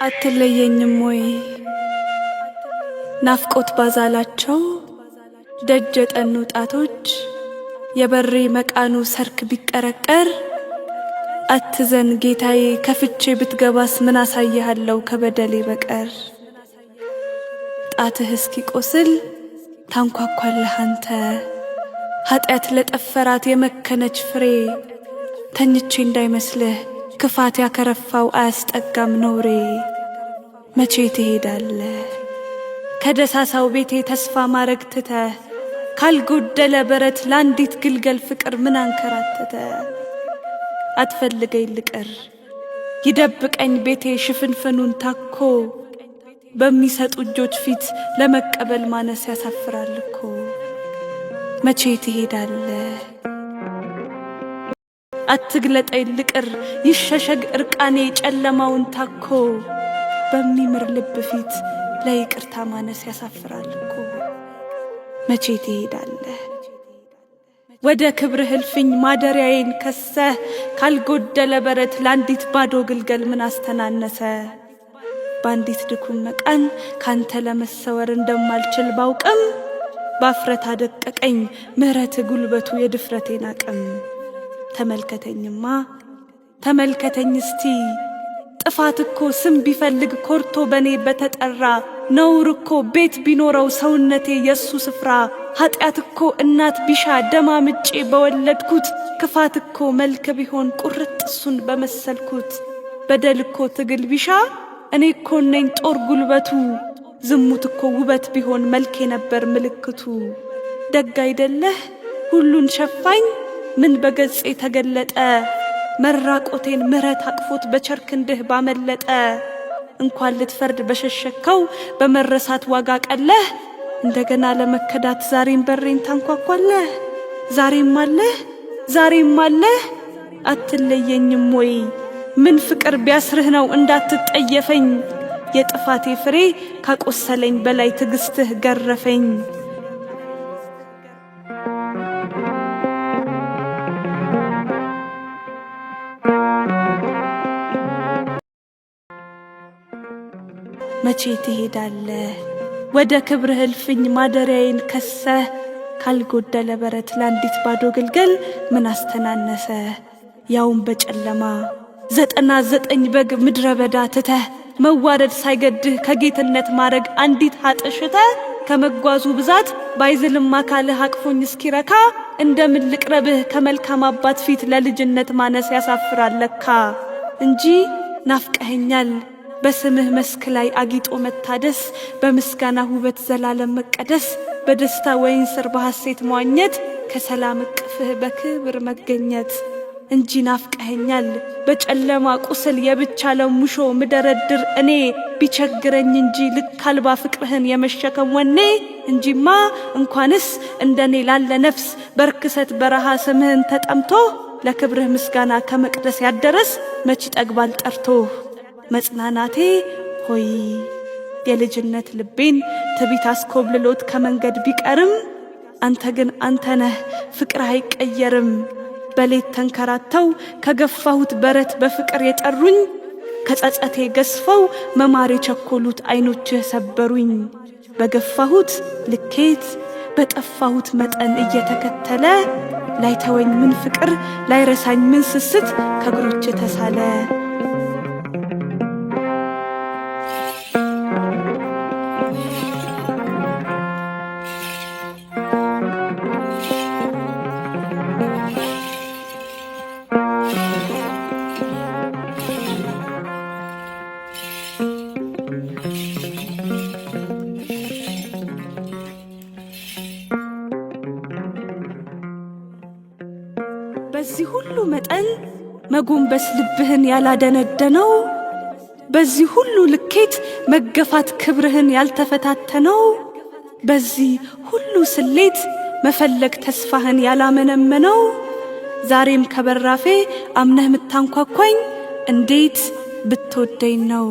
አትለየኝም ወይ ናፍቆት ባዛላቸው ደጀ ጠኑ ጣቶች የበሬ መቃኑ ሰርክ ቢቀረቀር አትዘን ጌታዬ ከፍቼ ብትገባስ ምን አሳይሃለሁ ከበደሌ በቀር ጣትህ እስኪቆስል ታንኳኳለህ አንተ ኃጢአት ለጠፈራት የመከነች ፍሬ ተኝቼ እንዳይመስልህ ክፋት ያከረፋው አያስጠጋም ነውሬ መቼ ትሄዳለህ ከደሳሳው ቤቴ ተስፋ ማረግ ትተህ ካልጎደለ በረት ላንዲት ግልገል ፍቅር ምን አንከራተተ አትፈልገኝ ልቀር ይደብቀኝ ቤቴ ሽፍንፍኑን ታኮ በሚሰጡ እጆች ፊት ለመቀበል ማነስ ያሳፍራል እኮ መቼ ትሄዳለህ አትግለጠኝ ልቅር ይሸሸግ እርቃኔ ጨለማውን ታኮ በሚምር ልብ ፊት ለይቅርታ ማነስ ያሳፍራል እኮ መቼ ትሄዳለህ ወደ ክብርህ እልፍኝ ማደሪያዬን ከሰህ ካልጎደለ በረት ላንዲት ባዶ ግልገል ምን አስተናነሰ ባንዲት ድኩም መቃን ካንተ ለመሰወር እንደማልችል ባውቅም ባፍረት አደቀቀኝ ምህረት ጉልበቱ የድፍረቴን አቅም ተመልከተኝማ ተመልከተኝ እስቲ ጥፋት እኮ ስም ቢፈልግ ኮርቶ በኔ በተጠራ ነውር እኮ ቤት ቢኖረው ሰውነቴ የሱ ስፍራ ኃጢአት እኮ እናት ቢሻ ደማምጬ በወለድኩት ክፋት እኮ መልክ ቢሆን ቁርጥ እሱን በመሰልኩት በደል እኮ ትግል ቢሻ እኔ እኮ ነኝ ጦር ጉልበቱ ዝሙት እኮ ውበት ቢሆን መልኬ ነበር ምልክቱ ደግ አይደለህ ሁሉን ሸፋኝ ምን በገጼ ተገለጠ መራቆቴን ምህረት አቅፎት በቸርክንድህ ባመለጠ እንኳን ልትፈርድ በሸሸከው በመረሳት ዋጋ ቀለህ እንደገና ለመከዳት ዛሬም በሬን ታንኳኳለህ ዛሬም አለህ አትለየኝም ወይ ምን ፍቅር ቢያስርህ ነው እንዳትጠየፈኝ የጥፋቴ ፍሬ ካቆሰለኝ በላይ ትግስትህ ገረፈኝ መቼ ትሄዳለህ ወደ ክብርህ እልፍኝ ማደሪያዬን ከሰህ ካልጎደለ በረት ላንዲት ባዶ ግልገል ምን አስተናነሰ ያውም በጨለማ 99 በግ ምድረ በዳ ትተህ መዋረድ ሳይገድህ ከጌትነት ማረግ አንዲት ኃጥሽተህ ከመጓዙ ብዛት ባይዝልም አካልህ አቅፎኝ እስኪረካ እንደምን ልቅረብህ ከመልካም አባት ፊት ለልጅነት ማነስ ያሳፍራል ለካ እንጂ ናፍቀኸኛል በስምህ መስክ ላይ አጊጦ መታደስ በምስጋና ውበት ዘላለም መቀደስ በደስታ ወይን ስር በሐሴት መዋኘት ከሰላም እቅፍህ በክብር መገኘት እንጂ ናፍቀኸኛል በጨለማ ቁስል የብቻ ለሙሾ ምደረድር እኔ ቢቸግረኝ እንጂ ልካልባ ፍቅርህን የመሸከም ወኔ እንጂማ እንኳንስ እንደኔ ላለ ነፍስ በርክሰት በረሃ ስምህን ተጠምቶ ለክብርህ ምስጋና ከመቅደስ ያደረስ መች ጠግባል ጠርቶ መጽናናቴ ሆይ የልጅነት ልቤን ትቢት አስኮብልሎት ከመንገድ ቢቀርም አንተ ግን አንተ ነህ ፍቅር አይቀየርም በሌት ተንከራተው ከገፋሁት በረት በፍቅር የጠሩኝ ከጸጸቴ ገስፈው መማር የቸኮሉት አይኖችህ ሰበሩኝ በገፋሁት ልኬት በጠፋሁት መጠን እየተከተለ ላይተወኝ ምን ፍቅር ላይረሳኝ ምን ስስት ከእግሮች ተሳለ በዚህ ሁሉ መጠን መጎንበስ ልብህን ያላደነደነው በዚህ ሁሉ ልኬት መገፋት ክብርህን ያልተፈታተነው በዚህ ሁሉ ስሌት መፈለግ ተስፋህን ያላመነመነው ዛሬም ከበራፌ አምነህ ምታንኳኳኝ እንዴት ብትወደኝ ነው